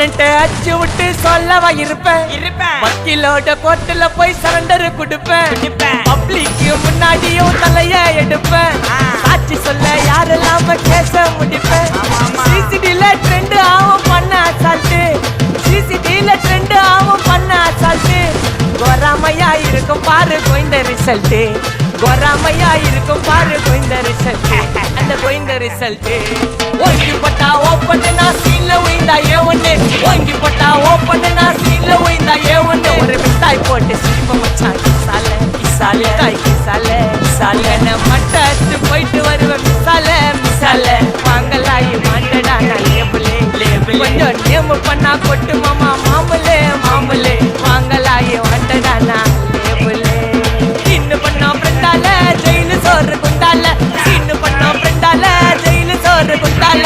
அண்ணன்ட்ட அச்சு விட்டு சொல்லவா இருப்பேன் வக்கீலோட கோர்ட்டுல போய் சரண்டர் கொடுப்பேன் பப்ளிக்கு முன்னாடியும் தலைய எடுப்பேன் சாட்சி சொல்ல யாரெல்லாம கேச முடிப்பேன் சிசிடில ட்ரெண்ட் ஆகும் பண்ண அசால்ட்டு சிசிடில ட்ரெண்ட் ஆகும் பண்ண அசால்ட்டு கோராமையா இருக்கும் பாரு கோய்ந்த ரிசல்ட் கோராமையா இருக்கும் பாரு கோய்ந்த ரிசல்ட் அந்த கோய்ந்த ரிசல்ட் ஓங்கி பட்டா ஓப்பன் நான் சீன்ல உயிந்தா ஏவன்னு ஓங்கி பட்டா ஓப்பன் நான் சீன்ல உயிந்தா ஏவன்னு ஒரு மிட்டாய் போட்டு சிரிப்ப மச்சான் கிசாலே கிசாலே காய் கிசாலே கிசாலே நான் மட்டத்து போயிட்டு வருவேன் மிசாலே மிசாலே வாங்கலாயி மாட்டடா நான் லேபிளே லேபிள் கொஞ்சம் நேம் பண்ணா கொட்டு மாமா மாமலே மாமலே வாங்கலாயி மாட்டடா நான் லேபிளே சின்ன பண்ணா ஃப்ரெண்டால ஜெயிலு சோறு குண்டால சின்ன பண்ணா ஃப்ரெண்டால ஜெயிலு சோறு குண்டால